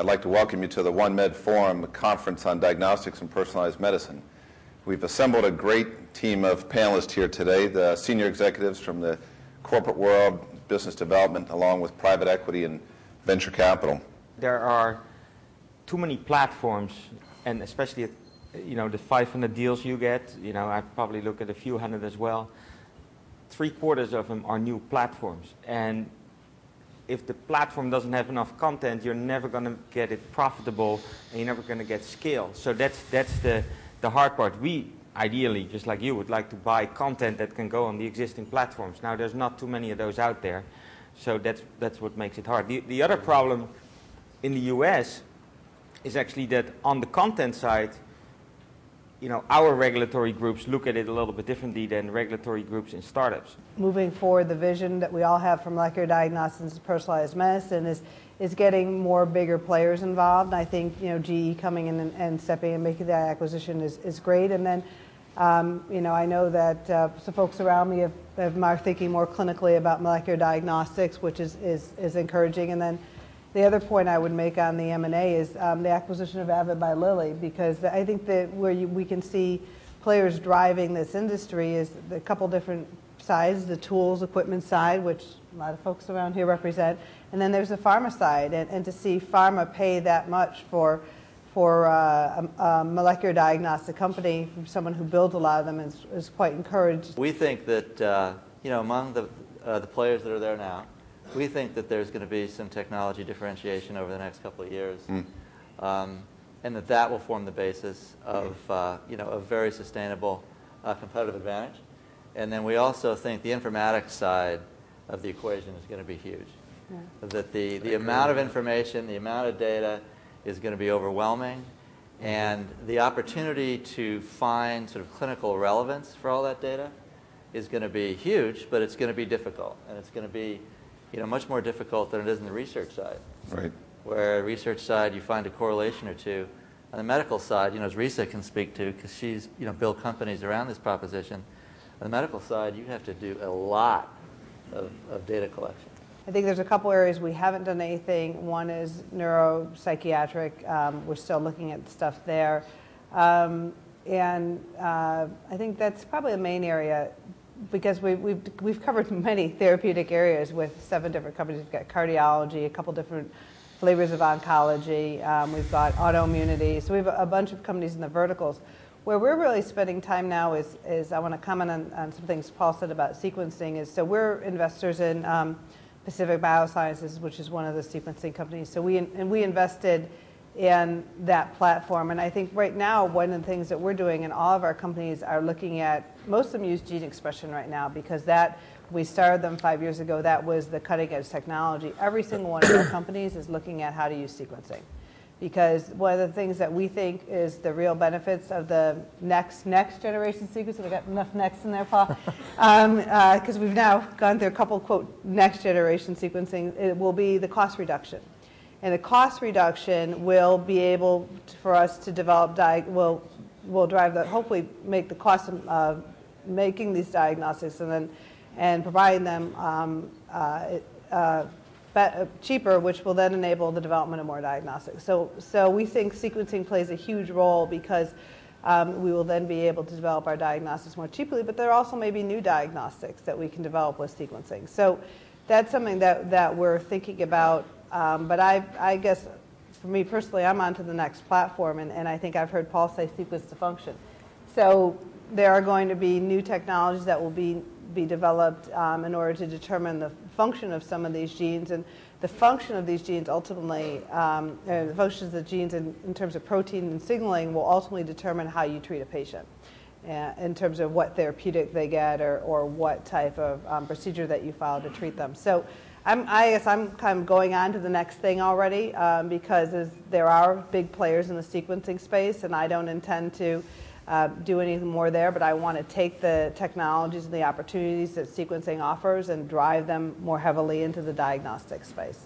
I'd like to welcome you to the OneMedForum, the Conference on Diagnostics and Personalized Medicine. We've assembled a great team of panelists here today, the senior executives from the corporate world, business development, along with private equity and venture capital. There are too many platforms, and especially, the 500 deals you get, I probably look at a few hundred as well. 3/4 of them are new platforms. And if the platform doesn't have enough content, you're never going to get it profitable, and you're never going to get scale. So that's the hard part. We, ideally, just like you, would like to buy content that can go on the existing platforms. Now, there's not too many of those out there, so that's what makes it hard. The other problem in the US is actually that on the content side, our regulatory groups look at it a little bit differently than regulatory groups in startups. Moving forward, the vision that we all have for molecular diagnostics and personalized medicine is getting more bigger players involved. And I think GE coming in and stepping and making that acquisition is great. And then I know that some folks around me are thinking more clinically about molecular diagnostics, which is encouraging. And then the other point I would make on the M&A is the acquisition of Avid by Lilly, because I think that where we can see players driving this industry is a couple different sides, the tools, equipment side, which a lot of folks around here represent, and then there's the pharma side. And to see pharma pay that much for a molecular diagnostic company from someone who builds a lot of them is quite encouraged. We think that, among the players that are there now, we think that there's going to be some technology differentiation over the next couple of years, and that will form the basis of a very sustainable competitive advantage. And then we also think the informatics side of the equation is going to be huge. Yeah. That the amount of information, the amount of data is going to be overwhelming, and the opportunity to find sort of clinical relevance for all that data is going to be huge, but it's going to be difficult, and it's going to be much more difficult than it is in the research side. Right. Where research side you find a correlation or two. On the medical side, as Risa can speak to, because she's built companies around this proposition. On the medical side, you have to do a lot of data collection. I think there's a couple areas we haven't done anything. One is neuropsychiatric. We're still looking at stuff there. And I think that's probably the main area, because we've covered many therapeutic areas with 7 different companies. We've got cardiology, a couple different flavors of oncology. We've got autoimmunity. So we have a bunch of companies in the verticals. Where we're really spending time now is I want to comment on some things Paul said about sequencing. So we're investors in Pacific Biosciences, which is one of the sequencing companies. So we invested in that platform. And I think right now, one of the things that we're doing, and all of our companies are looking at, most of them use gene expression right now, because we started them 5 years ago, that was the cutting edge technology. Every single one of our companies is looking at how to use sequencing. Because one of the things that we think is the real benefits of the next generation sequencing, we got enough next in there, Paul, because we've now gone through a couple, quote, next generation sequencing, it will be the cost reduction. And the cost reduction will be able for us to develop, will drive that, hopefully make the cost of making these diagnostics and providing them cheaper, which will then enable the development of more diagnostics. So we think sequencing plays a huge role, because we will then be able to develop our diagnostics more cheaply, but there also may be new diagnostics that we can develop with sequencing. So that's something that we're thinking about. But I guess, for me personally, I'm on to the next platform, and I think I've heard Paul say sequence to function. So there are going to be new technologies that will be developed in order to determine the function of some of these genes, and the function of these genes ultimately, the functions of the genes in terms of protein and signaling will ultimately determine how you treat a patient in terms of what therapeutic they get or what type of procedure that you follow to treat them. So I guess I'm kind of going on to the next thing already, because there are big players in the sequencing space, and I don't intend to do anything more there, but I want to take the technologies and the opportunities that sequencing offers and drive them more heavily into the diagnostic space.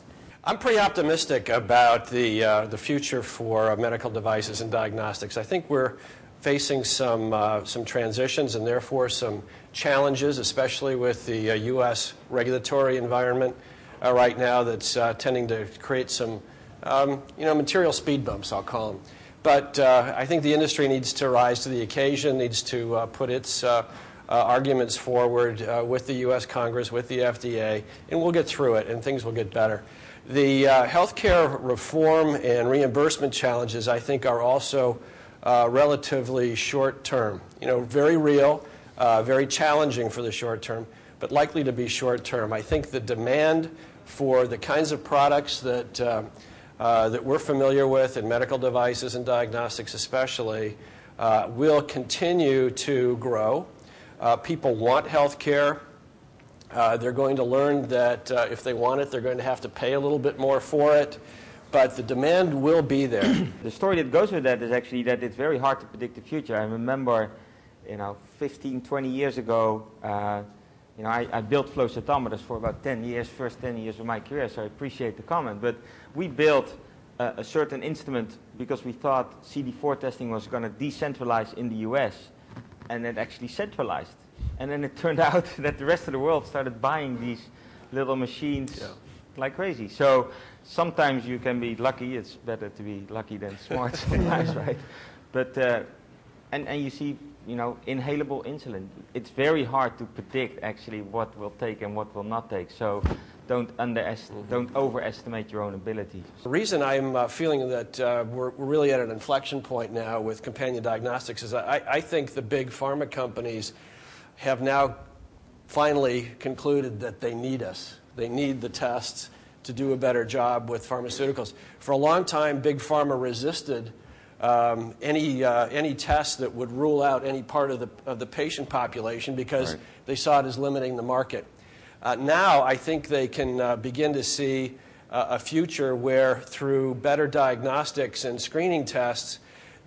I'm pretty optimistic about the future for medical devices and diagnostics. I think we're facing some transitions and therefore some challenges, especially with the U.S. regulatory environment right now that's tending to create some material speed bumps, I'll call them. But I think the industry needs to rise to the occasion, needs to put its arguments forward with the U.S. Congress, with the FDA, and we'll get through it, and things will get better. The healthcare reform and reimbursement challenges, I think, are also relatively short-term. Very real, very challenging for the short term, but likely to be short-term. I think the demand for the kinds of products that we're familiar with in medical devices and diagnostics especially will continue to grow. People want health care. They're going to learn that if they want it, they're going to have to pay a little bit more for it. But the demand will be there. The story that goes with that is actually that it's very hard to predict the future. I remember, 15, 20 years ago, I built flow cytometers for about 10 years, first 10 years of my career, so I appreciate the comment. But we built a certain instrument because we thought CD4 testing was going to decentralize in the US, and it actually centralized. And then it turned out that the rest of the world started buying these little machines like crazy. So sometimes you can be lucky. It's better to be lucky than smart sometimes, right? But, and you see, inhalable insulin. It's very hard to predict actually what will take and what will not take. So don't overestimate your own ability. The reason I'm feeling that we're really at an inflection point now with companion diagnostics is I think the big pharma companies have now finally concluded that they need us. They need the tests to do a better job with pharmaceuticals. For a long time, big pharma resisted any test that would rule out any part of the patient population because they saw it as limiting the market. Now I think they can begin to see a future where through better diagnostics and screening tests,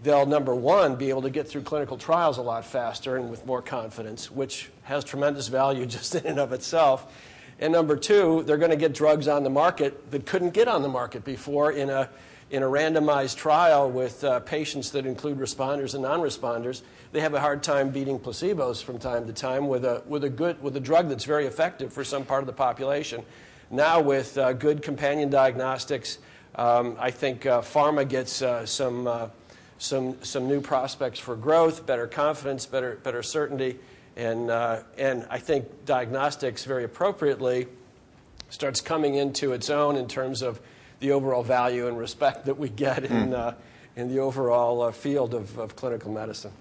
they'll, number one, be able to get through clinical trials a lot faster and with more confidence, which has tremendous value just in and of itself. And number two, they're going to get drugs on the market that couldn't get on the market before in a randomized trial with patients that include responders and non-responders. They have a hard time beating placebos from time to time with a drug that's very effective for some part of the population. Now with good companion diagnostics, I think pharma gets some new prospects for growth, better confidence, better certainty, and I think diagnostics very appropriately starts coming into its own in terms of the overall value and respect that we get in the overall field of clinical medicine.